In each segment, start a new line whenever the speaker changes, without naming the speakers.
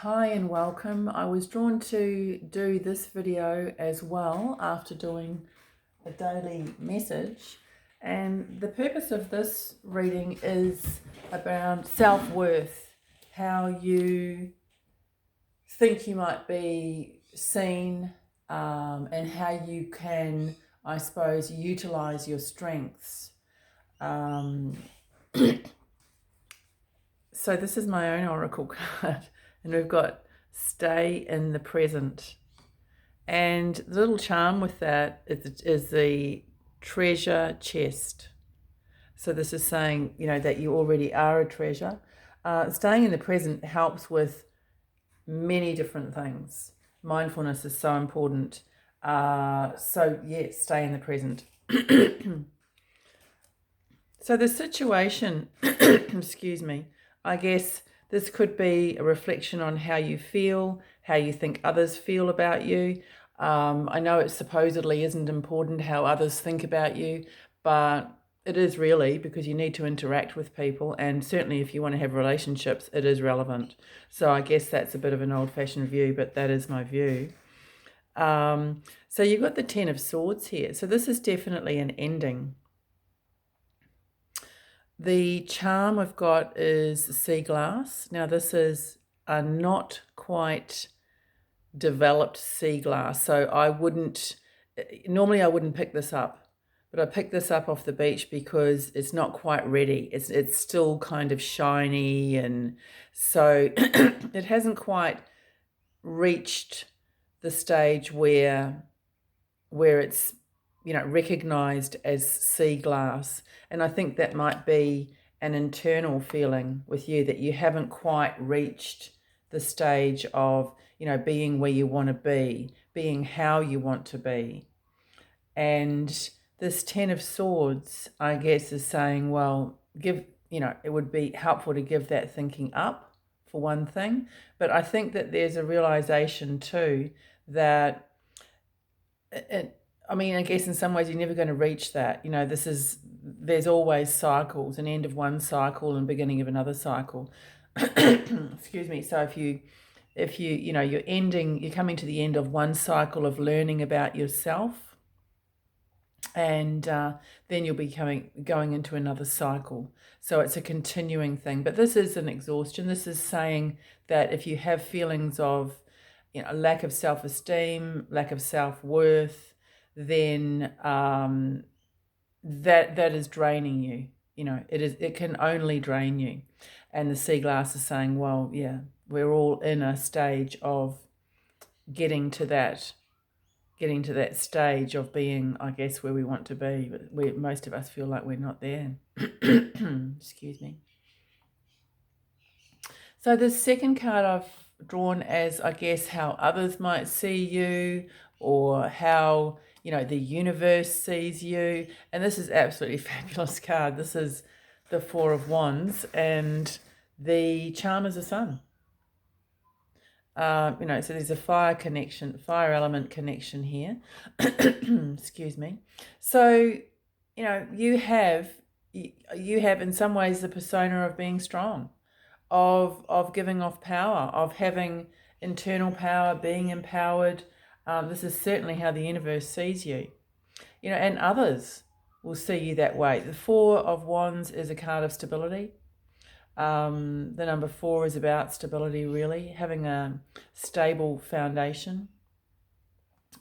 Hi and welcome. I was drawn to do this video as well after doing a daily message, and the purpose of this reading is about self-worth, how you think you might be seen, and how you can, I suppose, utilize your strengths. So this is my own oracle card, and we've got stay in the present. And the little charm with that is the treasure chest. So this is saying, that you already are a treasure. Staying in the present helps with many different things. Mindfulness is so important. So yes, stay in the present. So the situation, excuse me, I guess this could be a reflection on how you feel, how you think others feel about you. I know it supposedly isn't important how others think about you, but it is really, because you need to interact with people, and certainly if you want to have relationships, it is relevant. So I guess that's a bit of an old-fashioned view, but that is my view. So you've got the Ten of Swords here. So this is definitely an ending. The charm I've got is sea glass. Now this is a not quite developed sea glass, so normally I wouldn't pick this up, but I picked this up off the beach because it's not quite ready. It's still kind of shiny, and so it hasn't quite reached the stage where it's recognized as sea glass. And I think that might be an internal feeling with you, that you haven't quite reached the stage of being where you want to be, being how you want to be. And this Ten of Swords, I guess, is saying, well, it would be helpful to give that thinking up, for one thing. But I think that there's a realization too that I guess in some ways you're never going to reach that. There's always cycles, an end of one cycle and beginning of another cycle. Excuse me. So if you're coming to the end of one cycle of learning about yourself, and then you'll be going into another cycle. So it's a continuing thing. But this is an exhaustion. This is saying that if you have feelings of lack of self-esteem, lack of self-worth, then that is draining you. It can only drain you. And the sea glass is saying, well, yeah, we're all in a stage of getting to that stage of being, I guess, where we want to be, but most of us feel like we're not there. Excuse me. So the second card I've drawn as, I guess, how others might see you, or how the universe sees you. And this is absolutely fabulous card. This is the Four of Wands, and the charm is the sun. So there's a fire element connection here. Excuse me. So, you have in some ways the persona of being strong, of giving off power, of having internal power, being empowered. This is certainly how the universe sees you, and others will see you that way. The Four of Wands is a card of stability. The number 4 is about stability, really, having a stable foundation,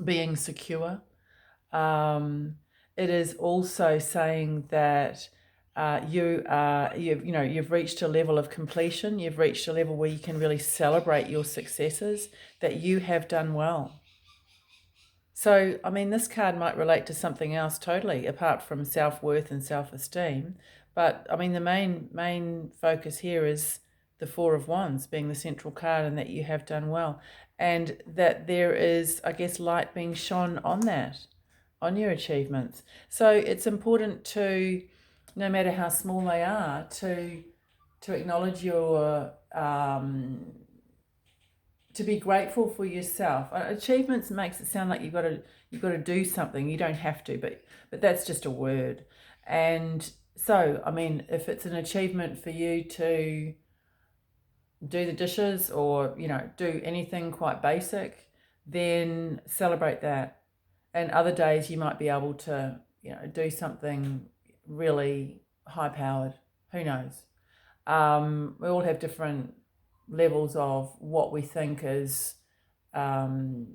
being secure. It is also saying that you've reached a level of completion. You've reached a level where you can really celebrate your successes, that you have done well. So, this card might relate to something else totally, apart from self-worth and self-esteem. But, the main focus here is the Four of Wands being the central card, and that you have done well. And that there is, I guess, light being shone on that, on your achievements. So it's important to, no matter how small they are, to acknowledge your... to be grateful for yourself. Achievements makes it sound like you've got to do something. You don't have to, but that's just a word. And so, if it's an achievement for you to do the dishes or, do anything quite basic, then celebrate that. And other days you might be able to, do something really high powered. Who knows? We all have different levels of what we think is, what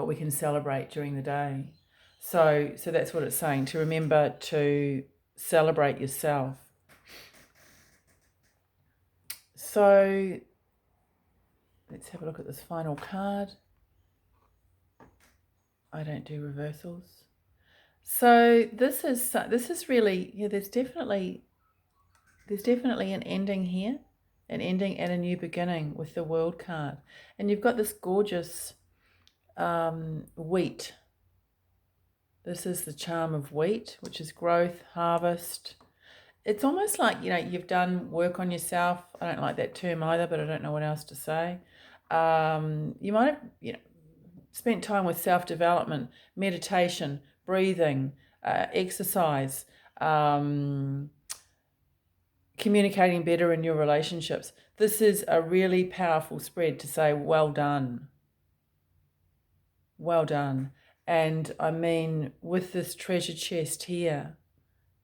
we can celebrate during the day. So that's what it's saying, to remember to celebrate yourself. So let's have a look at this final card. I don't do reversals. So this is really, there's definitely an ending here, an ending and a new beginning with the World card. And you've got this gorgeous wheat. This is the charm of wheat, which is growth, harvest. It's almost like, you've done work on yourself. I don't like that term either, but I don't know what else to say. You might have, spent time with self-development, meditation, breathing, exercise, communicating better in your relationships. This is a really powerful spread to say, well done. Well done. And I mean, with this treasure chest here,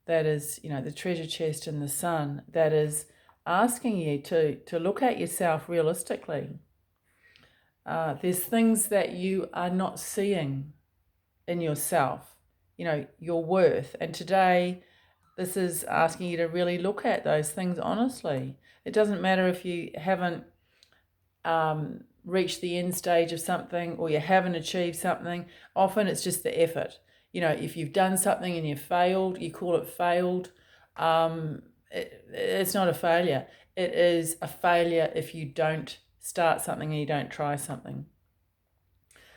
that is, the treasure chest in the sun, that is asking you to look at yourself realistically. There's things that you are not seeing in yourself, your worth. And today, this is asking you to really look at those things honestly. It doesn't matter if you haven't reached the end stage of something or you haven't achieved something. Often it's just the effort. If you've done something and you failed, you call it failed. It's not a failure. It is a failure if you don't start something and you don't try something.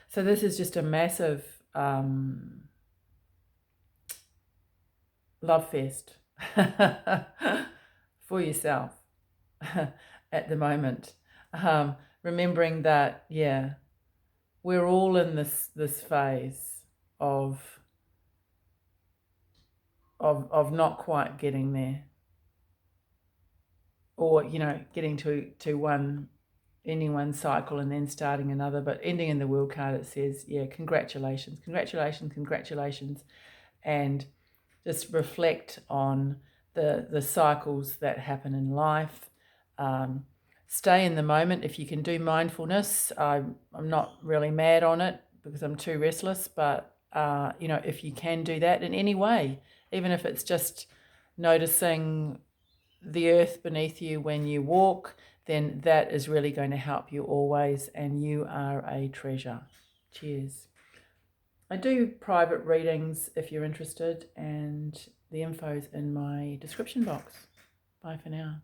So this is just a massive love fest for yourself at the moment. Remembering that, we're all in this phase of not quite getting there, or getting to ending one cycle and then starting another. But ending in the World card, it says, congratulations, and just reflect on the cycles that happen in life. Stay in the moment. If you can do mindfulness, I'm not really mad on it because I'm too restless, but if you can do that in any way, even if it's just noticing the earth beneath you when you walk, then that is really going to help you always, and you are a treasure. Cheers. I do private readings if you're interested, and the info's in my description box. Bye for now.